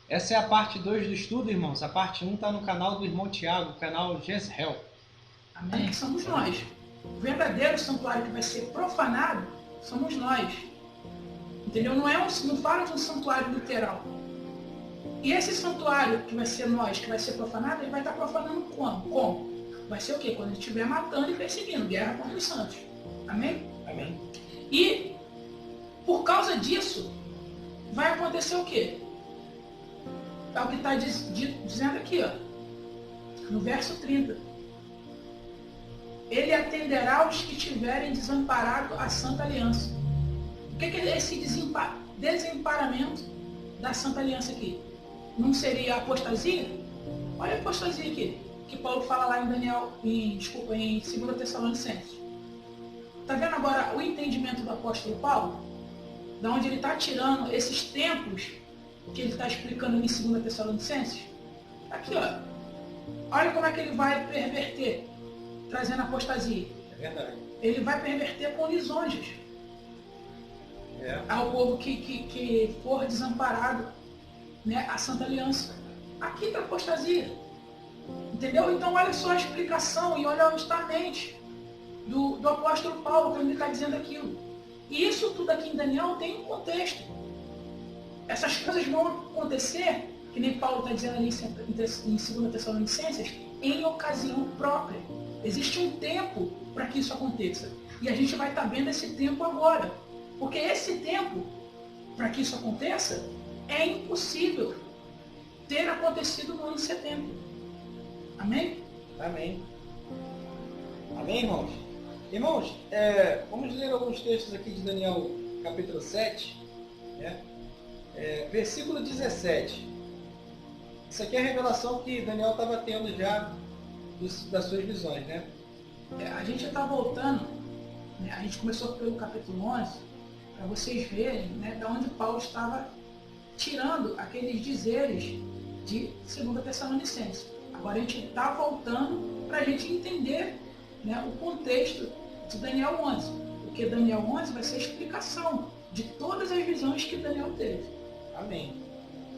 Essa é a parte 2 do estudo, irmãos. A parte 1 está no canal do irmão Tiago, o canal Jezreel. Amém? Que somos nós. O verdadeiro santuário que vai ser profanado somos nós. Entendeu? Não fala de um santuário literal. E esse santuário que vai ser nós, que vai ser profanado, ele vai estar profanando como? Vai ser o quê? Quando ele estiver matando e perseguindo, guerra contra os santos. Amém? Amém. E por causa disso, vai acontecer o quê? É o que está dizendo aqui, ó, no verso 30. Ele atenderá os que tiverem desamparado a Santa Aliança. O que é esse desamparamento da Santa Aliança aqui? Não seria a apostasia? Olha a apostasia aqui, que Paulo fala lá em 2 Tessalonicenses. Está vendo agora o entendimento do apóstolo Paulo? Da onde ele está tirando esses tempos que ele está explicando em 2 Tessalonicenses? Aqui, ó. Olha como é que ele vai perverter, trazendo apostasia. É verdade. Ele vai perverter com lisonjas ao povo que for desamparado, né, a Santa Aliança. Aqui está a apostasia. Entendeu? Então olha só a explicação e olha justamente do apóstolo Paulo, quando ele está dizendo aquilo. E isso tudo aqui em Daniel tem um contexto. Essas coisas vão acontecer, que nem Paulo está dizendo ali em 2 Tessalonicenses, em ocasião própria. Existe um tempo para que isso aconteça. E a gente vai estar vendo esse tempo agora. Porque esse tempo, para que isso aconteça, é impossível ter acontecido no ano 70. Amém? Amém. Amém, irmãos? Irmãos, vamos ler alguns textos aqui de Daniel, capítulo 7, né? Versículo 17. Isso aqui é a revelação que Daniel estava tendo já das suas visões, né? A gente está voltando, né? A gente começou pelo capítulo 11, para vocês verem, né, de onde Paulo estava tirando aqueles dizeres de 2 Tessalonicenses. Agora a gente está voltando para a gente entender, né, o contexto de Daniel 11. Porque Daniel 11 vai ser a explicação de todas as visões que Daniel teve. Amém.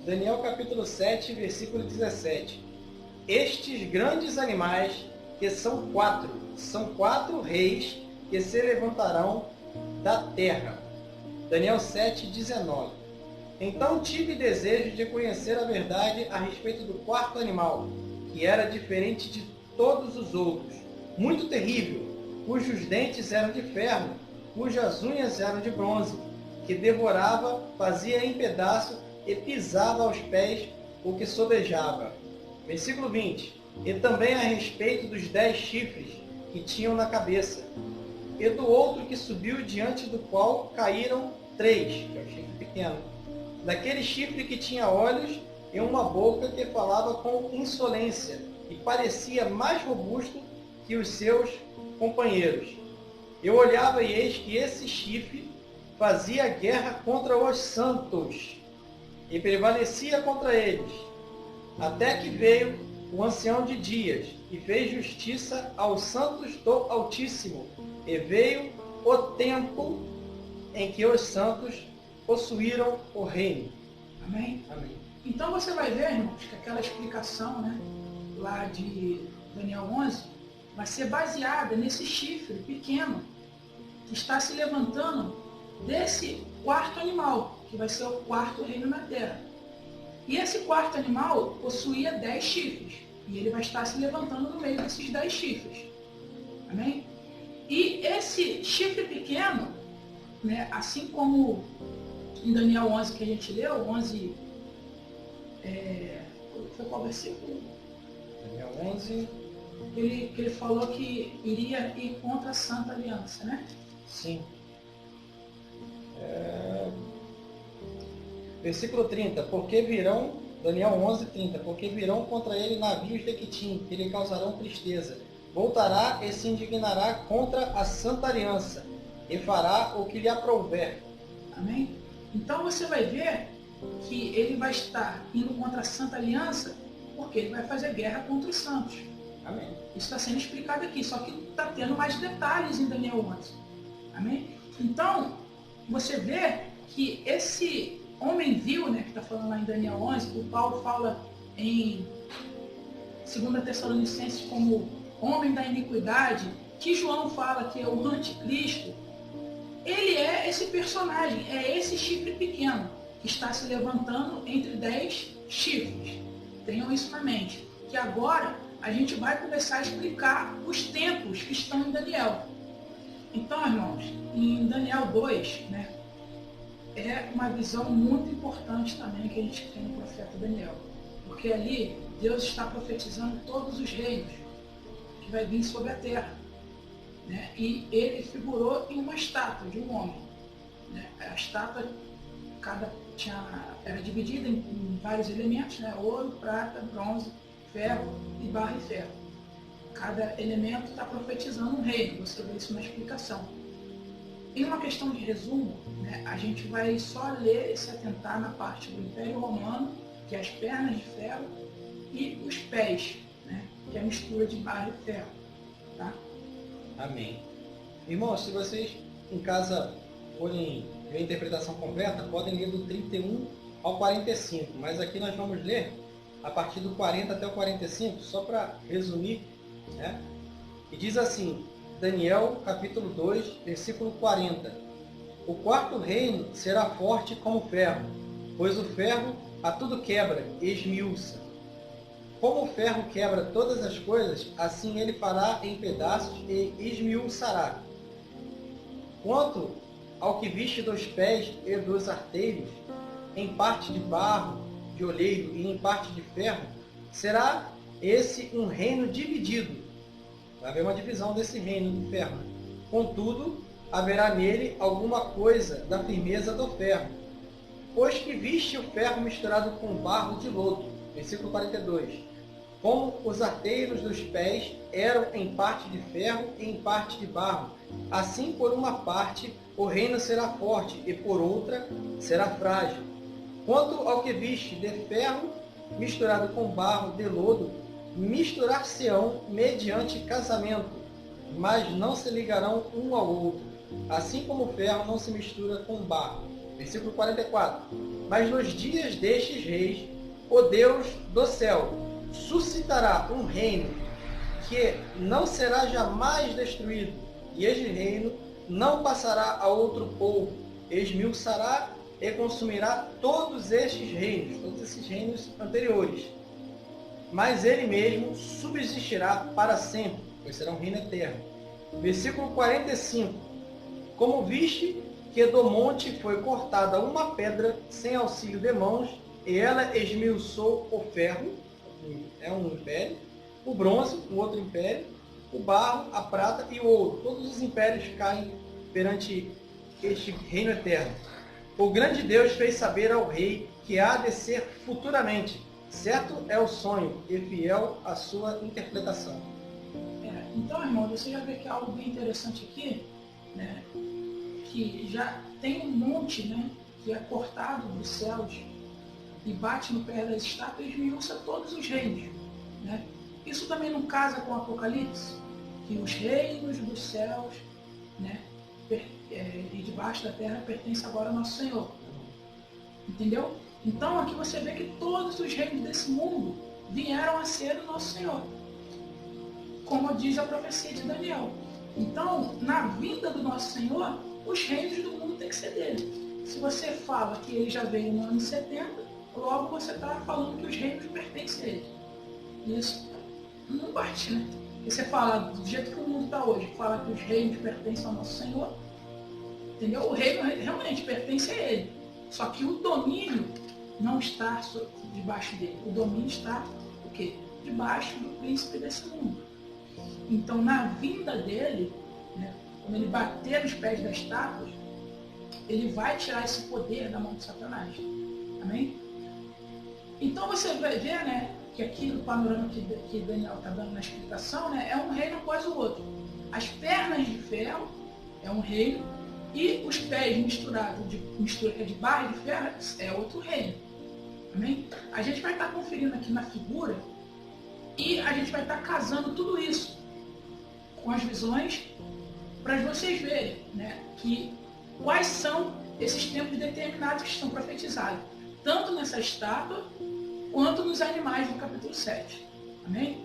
Daniel capítulo 7, versículo 17. Estes grandes animais, que são quatro reis que se levantarão da terra. Daniel 7, 19. Então tive desejo de conhecer a verdade a respeito do quarto animal, que era diferente de todos os outros, muito terrível, cujos dentes eram de ferro, cujas unhas eram de bronze, que devorava, fazia em pedaço e pisava aos pés o que sobejava. Versículo 20. E também a respeito dos 10 chifres que tinham na cabeça, e do outro que subiu, diante do qual caíram 3, que é o chifre pequeno, daquele chifre que tinha olhos e uma boca que falava com insolência, e parecia mais robusto que os seus companheiros. Eu olhava e eis que esse chifre fazia guerra contra os santos, e prevalecia contra eles, até que veio o ancião de dias, e fez justiça aos santos do Altíssimo, e veio o tempo em que os santos possuíram o reino. Amém? Amém. Então você vai ver, irmãos, que aquela explicação, né, lá de Daniel 11 vai ser baseada nesse chifre pequeno que está se levantando desse quarto animal, que vai ser o quarto reino na terra. E esse quarto animal possuía 10 chifres, e ele vai estar se levantando no meio desses 10 chifres. Amém? E esse chifre pequeno, né, assim como em Daniel 11 que a gente leu, 11, foi qual versículo? Daniel 11. Que ele falou que iria ir contra a Santa Aliança, né? Sim. Versículo 30. Porque virão, Daniel 11, 30. Porque virão contra ele navios de Quitim, que lhe causarão tristeza. Voltará e se indignará contra a Santa Aliança, e fará o que lhe aprouver. Amém? Então você vai ver que ele vai estar indo contra a Santa Aliança, porque ele vai fazer guerra contra os santos. Amém. Isso está sendo explicado aqui, só que está tendo mais detalhes em Daniel 11. Amém? Então, você vê que esse homem vil, né, que está falando lá em Daniel 11, o Paulo fala em 2 Tessalonicenses como homem da iniquidade, que João fala que é o anticristo, ele é esse personagem, é esse chifre pequeno que está se levantando entre 10 chifres. Tenham isso na mente. Que agora a gente vai começar a explicar os tempos que estão em Daniel. Então, irmãos, em Daniel 2, né, é uma visão muito importante também que a gente tem no profeta Daniel. Porque ali Deus está profetizando todos os reinos que vai vir sobre a terra. Né? E ele figurou em uma estátua de um homem. Né? A estátua era dividida em vários elementos, né? Ouro, prata, bronze, ferro e barro e ferro. Cada elemento está profetizando um reino, você vê isso na explicação. Em uma questão de resumo, né, a gente vai só ler e se atentar na parte do Império Romano, que é as pernas de ferro, e os pés, né, que é a mistura de barro e ferro. Tá? Amém. Irmãos, se vocês em casa forem ver a interpretação completa, podem ler do 31 ao 45, mas aqui nós vamos ler a partir do 40 até o 45, só para resumir, né? E diz assim, Daniel, capítulo 2, versículo 40. O quarto reino será forte como ferro, pois o ferro a tudo quebra, esmiuça. Como o ferro quebra todas as coisas, assim ele fará em pedaços e esmiuçará. Quanto ao que viste dos pés e dos arteiros, em parte de barro, de olheiro e em parte de ferro, será esse um reino dividido. Vai haver uma divisão desse reino de ferro. Contudo, haverá nele alguma coisa da firmeza do ferro. Pois que viste o ferro misturado com barro de lodo. Versículo 42. Como os arteiros dos pés eram em parte de ferro e em parte de barro, assim por uma parte o reino será forte e por outra será frágil. Quanto ao que viste de ferro misturado com barro de lodo, misturar-se-ão mediante casamento, mas não se ligarão um ao outro, assim como o ferro não se mistura com barro. Versículo 44. Mas nos dias destes reis, o Deus do céu suscitará um reino que não será jamais destruído, e este reino não passará a outro povo, esmiuçará e consumirá todos estes reinos, todos esses reinos anteriores. Mas ele mesmo subsistirá para sempre, pois será um reino eterno. Versículo 45. Como viste que do monte foi cortada uma pedra sem auxílio de mãos, e ela esmiuçou o ferro, é um império, o bronze, um outro império, o barro, a prata e o ouro. Todos os impérios caem perante este reino eterno. O grande Deus fez saber ao rei que há de ser futuramente. Certo é o sonho e fiel a sua interpretação. Então, irmão, você já vê que há algo bem interessante aqui, né? Que já tem um monte, né, que é cortado dos céus e bate no pé das estátuas e esmiuça todos os reinos. Né? Isso também não casa com o Apocalipse, que os reinos dos céus, né, e debaixo da terra pertencem agora ao nosso Senhor. Entendeu? Então aqui você vê que todos os reinos desse mundo vieram a ser o nosso Senhor, como diz a profecia de Daniel. Então, na vinda do nosso Senhor, os reinos do mundo têm que ser dele. Se você fala que ele já veio no ano 70, logo você está falando que os reinos pertencem a ele. Isso não bate, né? E você fala, do jeito que o mundo está hoje, fala que os reinos pertencem ao nosso Senhor, entendeu? O reino realmente pertence a ele. Só que o domínio não está debaixo dele. O domínio está, o quê? Debaixo do príncipe desse mundo. Então, na vinda dele, né, quando ele bater nos pés das estátuas, ele vai tirar esse poder da mão de Satanás. Amém? Então você vai ver, né, que aqui no panorama que Daniel está dando na explicação, né, é um reino após o outro. As pernas de ferro é um reino e os pés misturados de barro e de ferro é outro reino. Amém? A gente vai estar conferindo aqui na figura e a gente vai estar casando tudo isso com as visões para vocês verem, né, que quais são esses tempos determinados que estão profetizados. tanto nessa estátua, quanto nos animais do capítulo 7. Amém?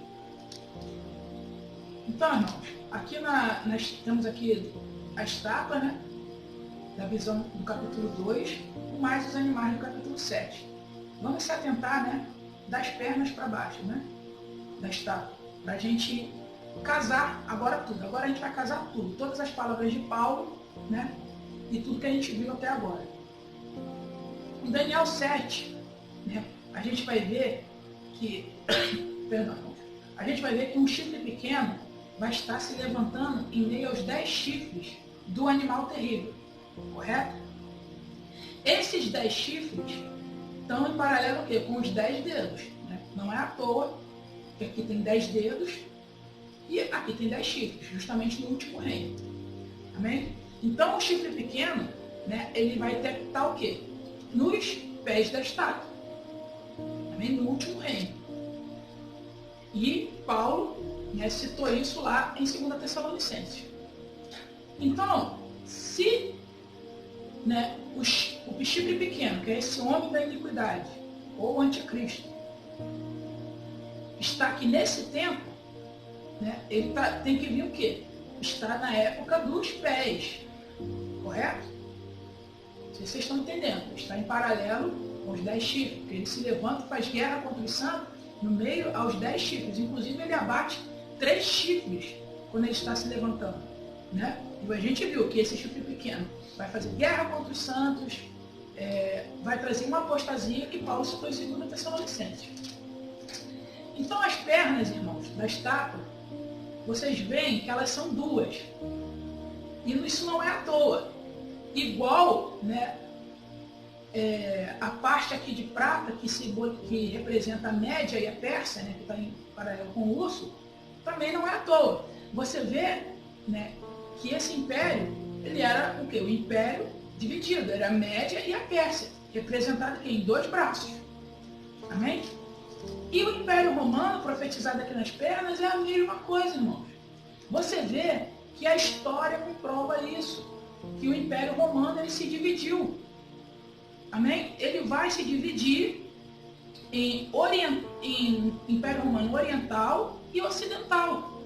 Então, irmãos, aqui nós temos aqui a estátua, né? Da visão do capítulo 2, mais os animais do capítulo 7. Vamos se atentar, né? Das pernas para baixo, né? Da estátua. Para a gente casar agora tudo. Agora a gente vai casar tudo. Todas as palavras de Paulo, né? E tudo que a gente viu até agora. Em Daniel 7, né? A gente vai ver que... Perdão. A gente vai ver que um chifre pequeno vai estar se levantando em meio aos 10 chifres do animal terrível. Correto? Esses 10 chifres estão em paralelo o quê? Com os 10 dedos. Né? Não é à toa que aqui tem 10 dedos e aqui tem 10 chifres, justamente no último reino. Amém? Então o chifre pequeno, né, ele vai estar o quê? Nos pés da estátua. Amém? No último reino. E Paulo, né, citou isso lá em 2 Tessalonicenses. Então, se, né, o chifre pequeno, que é esse homem da iniquidade, ou o anticristo, está aqui nesse tempo, né, ele tem que vir o quê? Está na época dos pés. Correto? Vocês estão entendendo? Está em paralelo com os 10 chifres, porque ele se levanta e faz guerra contra os santos no meio aos 10 chifres. Inclusive ele abate 3 chifres quando ele está se levantando. Né? E a gente viu que esse chifre pequeno vai fazer guerra contra os santos, vai trazer uma apostasia que Paulo citou em 2 Tessalonicenses. Então as pernas, irmãos, da estátua, vocês veem que elas são duas. E isso não é à toa. Igual, né, a parte aqui de prata que representa a Média e a Pérsia, né, que está em paralelo com o urso, também não é à toa. Você vê, né, que esse império, ele era o quê? O império dividido, era a Média e a Pérsia, representado aqui em 2 braços. Amém? E o Império Romano, profetizado aqui nas pernas, é a mesma coisa, irmãos. Você vê que a história comprova isso, que o Império Romano ele se dividiu. Amém? Ele vai se dividir em Império Romano Oriental e Ocidental.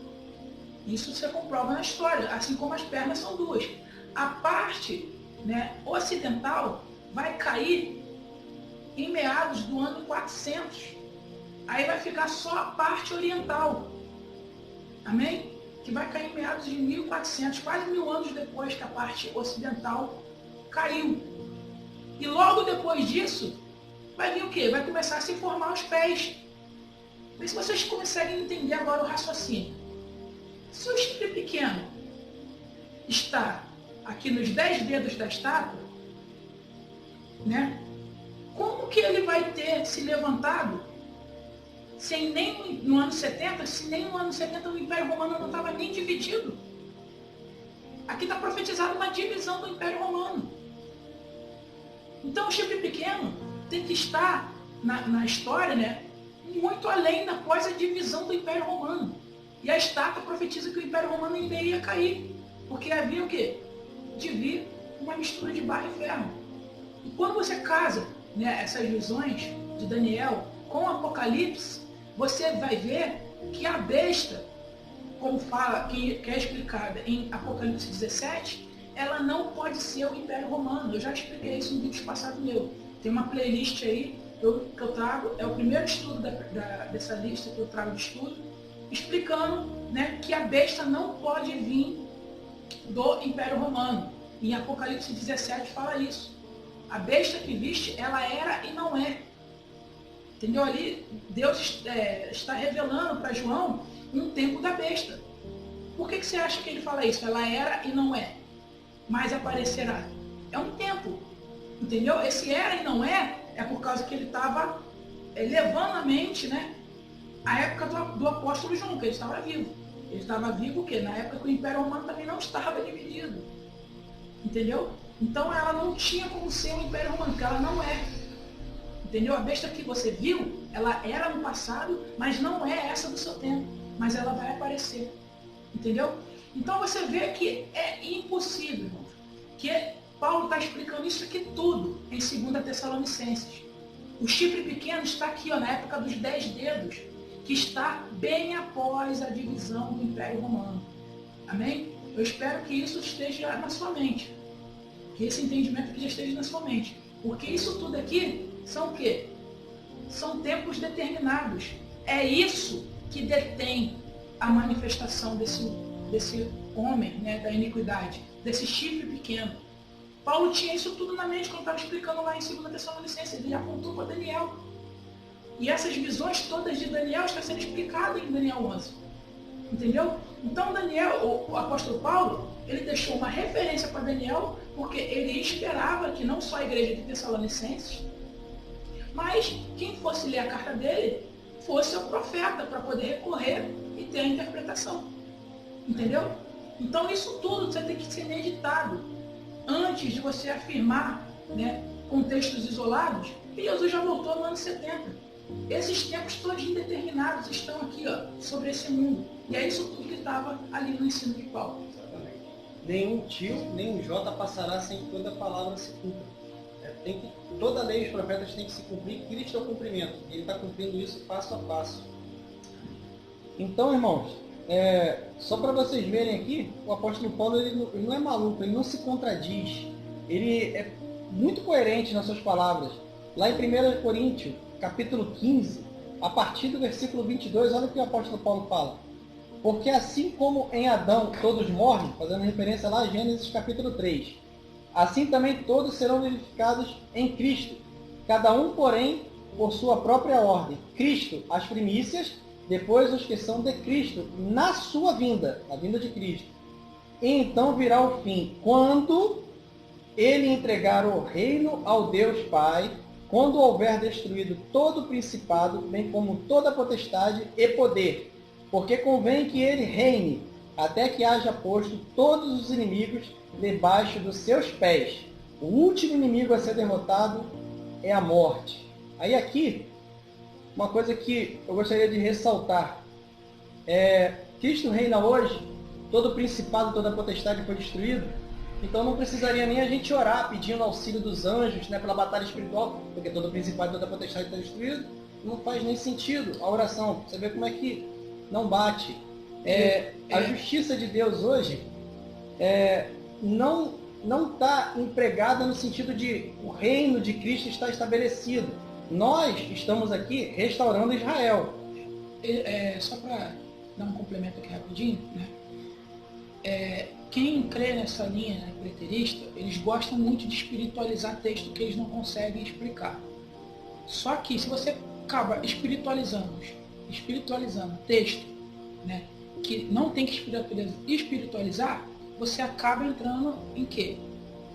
Isso você comprova na história, assim como as pernas são duas. A parte, né, ocidental vai cair em meados do ano 400. Aí vai ficar só a parte oriental. Amém? Que vai cair em meados de 1400, quase 1000 anos depois que a parte ocidental caiu. E logo depois disso, vai vir o quê? Vai começar a se formar os pés. Vê se vocês conseguem entender agora o raciocínio. Se o chifre pequeno está aqui nos 10 dedos da estátua, né? Como que ele vai ter se levantado sem nem no ano 70, se nem no ano 70 o Império Romano não estava nem dividido? Aqui está profetizado uma divisão do Império Romano. Então o chifre pequeno tem que estar na história, né, muito além após a divisão do Império Romano. E a estátua profetiza que o Império Romano ainda ia cair, porque havia o quê? De vir uma mistura de barro e ferro. E quando você casa, né, essas visões de Daniel com o Apocalipse, você vai ver que a besta, como fala, que é explicada em Apocalipse 17, ela não pode ser o Império Romano. Eu já expliquei isso em vídeos passados meu. Tem uma playlist aí que eu trago, é o primeiro estudo dessa lista que eu trago de estudo, explicando, né, que a besta não pode vir do Império Romano. Em Apocalipse 17 fala isso. A besta que viste, ela era e não é. Entendeu? Ali, Deus está revelando para João um tempo da besta. Por que você acha que ele fala isso? Ela era e não é, mas aparecerá. É um tempo. Entendeu? Esse era e não é por causa que ele estava levando a mente, né, a época do apóstolo João, que ele estava vivo. Ele estava vivo o quê? Na época que o Império Romano também não estava dividido. Entendeu? Então ela não tinha como ser o Império Romano, porque ela não é. Entendeu? A besta que você viu, ela era no passado, mas não é essa do seu tempo. Mas ela vai aparecer. Entendeu? Então você vê que é impossível, irmão, que Paulo está explicando isso aqui tudo em 2 Tessalonicenses. O chifre pequeno está aqui, ó, na época dos 10 dedos, que está bem após a divisão do Império Romano. Amém? Eu espero que isso esteja na sua mente. Que esse entendimento aqui já esteja na sua mente. Porque isso tudo aqui são o quê? São tempos determinados. É isso que detém a manifestação desse homem, né, da iniquidade, desse chifre pequeno. Paulo tinha isso tudo na mente quando estava explicando lá em 2 Tessalonicenses. Ele apontou para Daniel. E essas visões todas de Daniel estão sendo explicadas em Daniel 11. Entendeu? Então Daniel, o apóstolo Paulo, ele deixou uma referência para Daniel, porque ele esperava que não só a igreja de Tessalonicenses, mas quem fosse ler a carta dele fosse o profeta, para poder recorrer e ter a interpretação. Entendeu? Então isso tudo você tem que ser meditado antes de você afirmar, né, contextos isolados. E Jesus já voltou no ano 70. Esses tempos todos indeterminados estão aqui, ó, sobre esse mundo. E é isso tudo que estava ali no ensino de Paulo. Exatamente. Nenhum tio, nenhum J passará sem que toda palavra se cumpra. Toda lei dos profetas tem que se cumprir, Cristo é o cumprimento. Ele está cumprindo isso passo a passo. Então, irmãos, só para vocês verem aqui, o apóstolo Paulo ele não é maluco, ele não se contradiz. Ele é muito coerente nas suas palavras. Lá em 1 Coríntios, capítulo 15, a partir do versículo 22, olha o que o apóstolo Paulo fala. Porque assim como em Adão todos morrem, fazendo referência lá a Gênesis capítulo 3, assim também todos serão vivificados em Cristo, cada um, porém, por sua própria ordem. Cristo, as primícias, depois os que são de Cristo, na sua vinda, a vinda de Cristo. E então virá o fim, quando ele entregar o reino ao Deus Pai, quando houver destruído todo o principado, bem como toda a potestade e poder, porque convém que ele reine, até que haja posto todos os inimigos debaixo dos seus pés. O último inimigo a ser derrotado é a morte. Aí aqui, uma coisa que eu gostaria de ressaltar. Cristo reina hoje, todo o principado, toda a potestade foi destruído, então não precisaria nem a gente orar pedindo auxílio dos anjos, né, pela batalha espiritual, porque todo o principado, toda a potestade está destruído. Não faz nem sentido a oração. Você vê como é que não bate. A justiça de Deus hoje não está empregada no sentido de o reino de Cristo está estabelecido. Nós estamos aqui restaurando Israel. Só para dar um complemento aqui rapidinho, né? Quem crê nessa linha, né, preterista, eles gostam muito de espiritualizar texto que eles não conseguem explicar. Só que se você acaba espiritualizando texto, né, que não tem que espiritualizar, você acaba entrando em quê?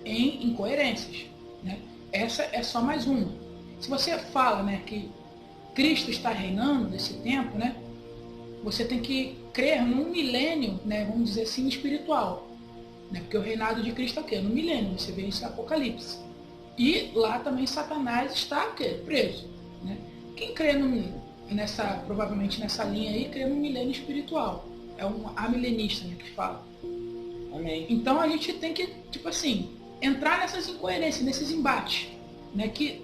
Em incoerências. Né? Essa é só mais uma. Se você fala, né, que Cristo está reinando nesse tempo, né, você tem que crer num milênio, né, vamos dizer assim, espiritual. Né? Porque o reinado de Cristo é o quê? No milênio, você vê isso em Apocalipse. E lá também Satanás está o quê? Preso. Né? Quem crê provavelmente nessa linha aí, crê no milênio espiritual. É um amilenista, né, que fala. Amém. Então a gente tem que, tipo assim, entrar nessas incoerências, nesses embates. Né, que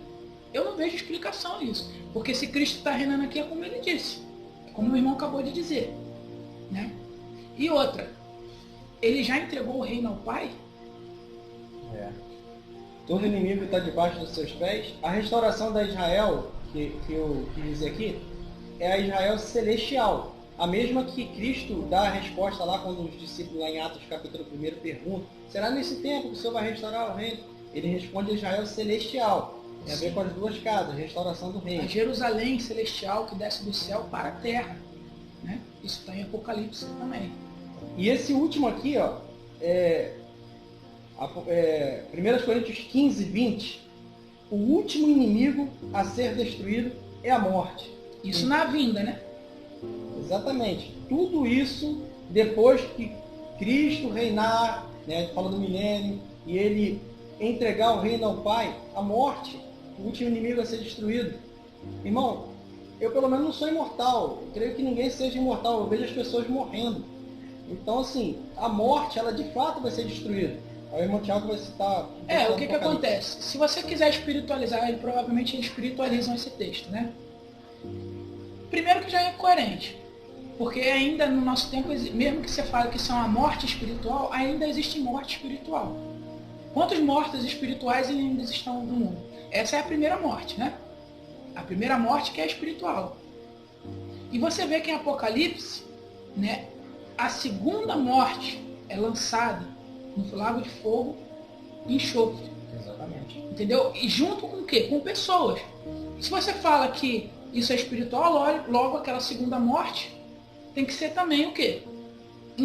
eu não vejo explicação nisso. Porque se Cristo está reinando aqui, é como ele disse. É como o irmão acabou de dizer. Né? E outra, ele já entregou o reino ao Pai? Todo inimigo está debaixo dos seus pés. A restauração da Israel, que eu quis dizer aqui, é a Israel celestial. A mesma que Cristo dá a resposta lá quando os discípulos lá em Atos capítulo 1 perguntam: será nesse tempo que o Senhor vai restaurar o reino? Ele responde a Israel celestial. Tem a ver com as duas casas, restauração do reino. A Jerusalém celestial que desce do céu para a terra. Né? Isso está em Apocalipse também. E esse último aqui, ó, 1 Coríntios 15, 20, o último inimigo a ser destruído é a morte. Isso na vinda, né? Exatamente. Tudo isso depois que Cristo reinar, né, fala do milênio, e ele entregar o reino ao Pai, a morte, o último inimigo a ser destruído. Irmão, eu pelo menos não sou imortal. Eu creio que ninguém seja imortal. Eu vejo as pessoas morrendo. Então, assim, a morte, ela de fato vai ser destruída. Aí o irmão Tiago vai citar... O que acontece? Se você quiser espiritualizar, ele provavelmente espiritualizam esse texto, né? Primeiro que já é coerente. Porque ainda no nosso tempo, mesmo que você fale que isso é uma morte espiritual, ainda existe morte espiritual. Quantos mortos espirituais ainda estão no mundo? Essa é a primeira morte, né? A primeira morte que é espiritual. E você vê que em Apocalipse, né, a segunda morte é lançada no lago de fogo e enxofre. Exatamente. Entendeu? E junto com o quê? Com pessoas. Se você fala que isso é espiritual, logo aquela segunda morte tem que ser também o quê?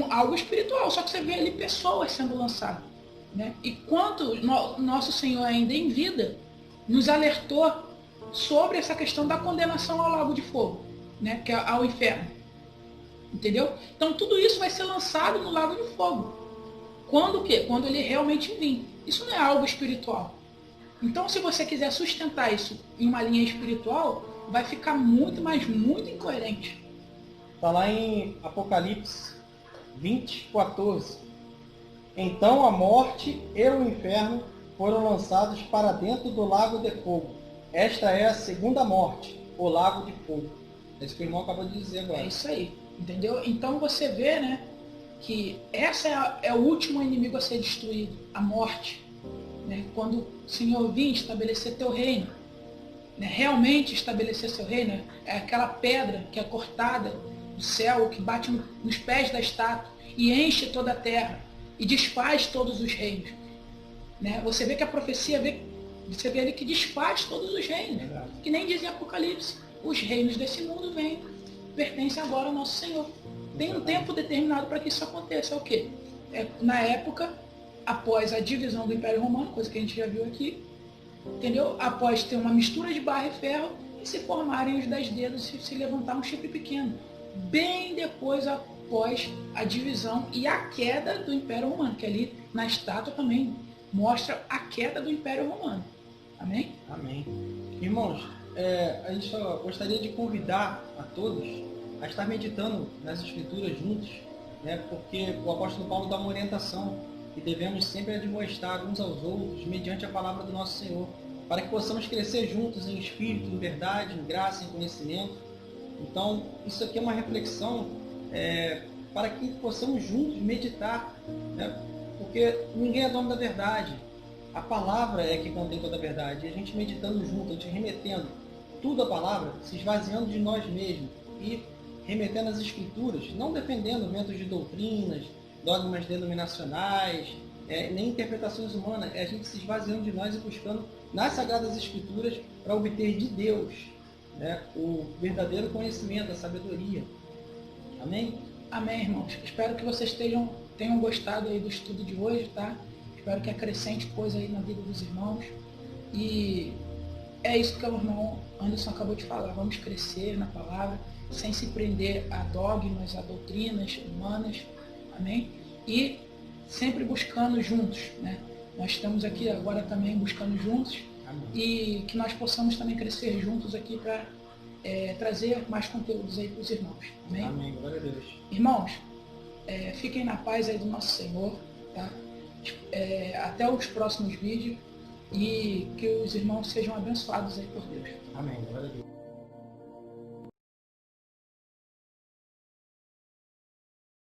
Algo espiritual. Só que você vê ali pessoas sendo lançadas. Né? E quanto nosso Senhor ainda em vida nos alertou sobre essa questão da condenação ao lago de fogo, né? Que é ao inferno. Entendeu? Então tudo isso vai ser lançado no lago de fogo. Quando o quê? Quando ele realmente vir. Isso não é algo espiritual. Então se você quiser sustentar isso em uma linha espiritual, vai ficar muito, mas muito incoerente. Está lá em Apocalipse 20:14. Então a morte e o inferno foram lançados para dentro do lago de fogo. Esta é a segunda morte, o lago de fogo. É isso que o irmão acabou de dizer agora. É isso aí, entendeu? Então você vê, né, que essa é o último inimigo a ser destruído, a morte. Né? Quando o Senhor vir estabelecer teu reino, né, realmente estabelecer seu reino, é aquela pedra que é cortada do céu, que bate nos pés da estátua e enche toda a terra e desfaz todos os reinos. Né? Você vê que a profecia, você vê ali que desfaz todos os reinos. Que nem diz em Apocalipse, os reinos desse mundo pertencem agora ao nosso Senhor. Tem um tempo determinado para que isso aconteça. É o quê? Na época, após a divisão do Império Romano, coisa que a gente já viu aqui, entendeu? Após ter uma mistura de barro e ferro e se formarem os 10 dedos e se levantar um chifre pequeno. Bem depois, após a divisão e a queda do Império Romano, que ali na estátua também mostra a queda do Império Romano. Amém? Amém. Irmãos, a gente só gostaria de convidar a todos a estar meditando nas Escrituras juntos, né? Porque o apóstolo Paulo dá uma orientação que devemos sempre admoestar uns aos outros mediante a palavra do nosso Senhor, para que possamos crescer juntos em espírito, em verdade, em graça, em conhecimento. Então, isso aqui é uma reflexão para que possamos juntos meditar, né? Porque ninguém é dono da verdade. A palavra é que contém toda a verdade. E a gente meditando junto, a gente remetendo tudo à palavra, se esvaziando de nós mesmos e remetendo às Escrituras, não defendendo ventos de doutrinas, dogmas denominacionais, nem interpretações humanas. É a gente se esvaziando de nós e buscando nas Sagradas Escrituras para obter de Deus, né, o verdadeiro conhecimento, a sabedoria. Amém? Amém, irmãos. Espero que vocês tenham gostado aí do estudo de hoje, tá? Espero que acrescente coisa aí na vida dos irmãos. E é isso que o irmão Anderson acabou de falar. Vamos crescer na palavra, sem se prender a dogmas, a doutrinas humanas. Amém? E sempre buscando juntos, né? Nós estamos aqui agora também buscando juntos. Amém. E que nós possamos também crescer juntos aqui para trazer mais conteúdos aí para os irmãos. Amém? Amém. Glória a Deus. Irmãos, fiquem na paz aí do nosso Senhor, tá? Até os próximos vídeos e que os irmãos sejam abençoados aí por Deus. Amém. Glória a Deus.